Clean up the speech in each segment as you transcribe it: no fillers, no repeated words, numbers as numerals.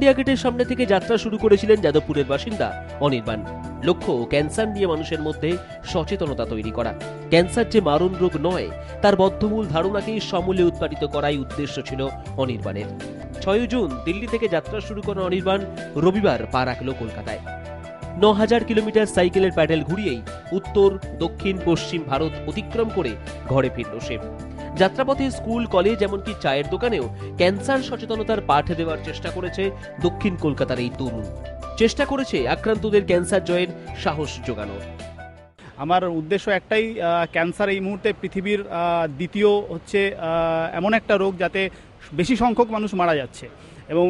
India গেটের সামনে থেকে যাত্রা শুরু করেছিলেন যাদবপুরের বাসিন্দা অনির্বাণ। লক্ষ্য ক্যান্সার নিয়ে মানুষের মধ্যে সচেতনতা তৈরি করা। ক্যান্সার যে মারণ রোগ নয় তার বদ্ধমূল ধারণাকেই সমূলে উৎপাদিত করাই উদ্দেশ্য ছিল অনির্বাণের। 6 জুন দিল্লি থেকে যাত্রা শুরু করা অনির্বাণ রবিবার পা রাখল কলকাতায়। 9000 কিলোমিটার সাইকেলের প্যাডেল ঘুরিয়েই উত্তর, দক্ষিণ, পশ্চিম ভারত অতিক্রম করে ঘরে ফিরল সে। যাত্রাপথে স্কুল, কলেজ এমনকি চায়ের দোকানেও ক্যান্সার সচেতনতার পাঠ দেওয়ার চেষ্টা করেছে দক্ষিণ কলকাতার এই তরুণ। চেষ্টা করেছে আক্রান্তদের ক্যান্সার জয়ের সাহস জোগানো। আমার উদ্দেশ্য একটাই, ক্যান্সার এই মুহূর্তে পৃথিবীর দ্বিতীয় হচ্ছে এমন একটা রোগ যাতে বেশি সংখ্যক মানুষ মারা যাচ্ছে। এবং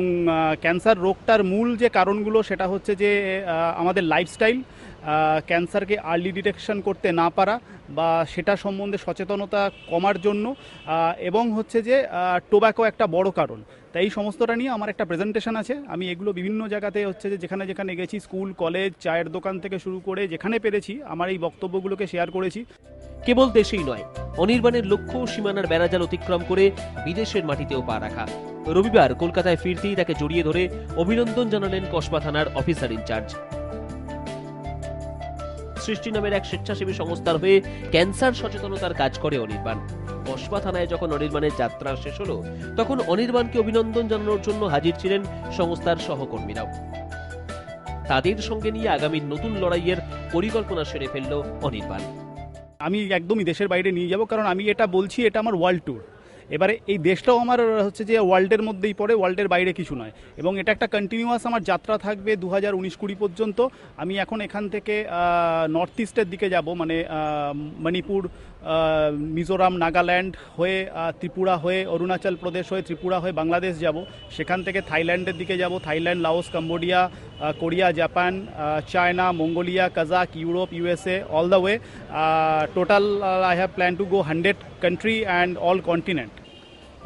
ক্যান্সার রোগটার মূল যে কারণগুলো সেটা হচ্ছে যে আমাদের লাইফস্টাইল, ক্যান্সারকে আর্লি ডিটেকশন করতে না পারা বা সেটা সম্বন্ধে সচেতনতা কমার জন্য, এবং হচ্ছে যে টোব্যাকো একটা বড় কারণ। তাই এই সমস্তটা নিয়ে আমার একটা প্রেজেন্টেশন আছে। আমি এগুলো বিভিন্ন জায়গাতে হচ্ছে যে যেখানে যেখানে গেছি, স্কুল, কলেজ, চায়ের দোকান থেকে শুরু করে যেখানে পেরেছি আমার এই বক্তব্যগুলোকে শেয়ার করেছি। কেবল দেশেই নয়, অনির্বাণের লক্ষ্য সীমানার বেড়াজাল অতিক্রম করে বিদেশের মাটিতেও পা রাখা। রবিবার কলকাতায় ফিরতেই তাকে জড়িয়ে ধরে অভিনন্দন জানালেন কসবা থানার অফিসার ইনচার্জ। সৃষ্টি নামের এক স্বেচ্ছাসেবী সংস্থার হয়ে ক্যান্সার সচেতনতার কাজ করে অনির্বাণ। কসবা থানায় যখন অনির্বাণের যাত্রা শেষ হলো তখন অনির্বাণকে অভিনন্দন জানানোর জন্য হাজির ছিলেন সংস্থার সহকর্মীরাও। তাদের সঙ্গে নিয়ে আগামী নতুন লড়াইয়ের পরিকল্পনা সেরে ফেলল অনির্বাণ। আমি একদমই দেশের বাইরে নিয়ে যাব, কারণ আমি এটা বলছি এটা আমার ওয়ার্ল্ড ট্যুর। এবারে এই দেশটাও আমার হচ্ছে যে ওয়ার্ল্ডের মধ্যেই পড়ে, ওয়ার্ল্ডের বাইরে কিছু নয়। এবং এটা একটা কন্টিনিউয়াস আমার যাত্রা থাকবে 2019-20 পর্যন্ত। আমি এখন এখান থেকে নর্থ ইস্টের দিকে যাব, মানে মণিপুর, মিজোরাম, নাগাল্যান্ড হয়ে ত্রিপুরা হয়ে, অরুণাচল প্রদেশ হয়ে ত্রিপুরা হয়ে বাংলাদেশ যাব। সেখান থেকে থাইল্যান্ডের দিকে যাব, Thailand, Laos, Cambodia, Korea, Japan, China, Mongolia, Kazakh, Europe, USA, all the way. Total I have plan to go 100 country and all continent.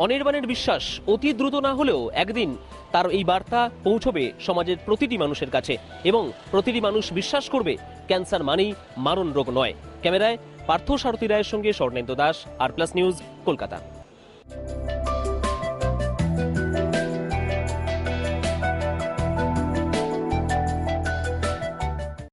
অনির্বাণের বিশ্বাস অতি দ্রুত না হলেও একদিন তার এই বার্তা পৌঁছবে সমাজের প্রতিটি মানুষের কাছে এবং প্রতিটি মানুষ বিশ্বাস করবে ক্যান্সার মানেই মারণ রোগ নয়। ক্যামেরায় পার্থ সারথী রায়ের সঙ্গে স্বর্ণেন্দু দাস, আর প্লাস নিউজ, কলকাতা।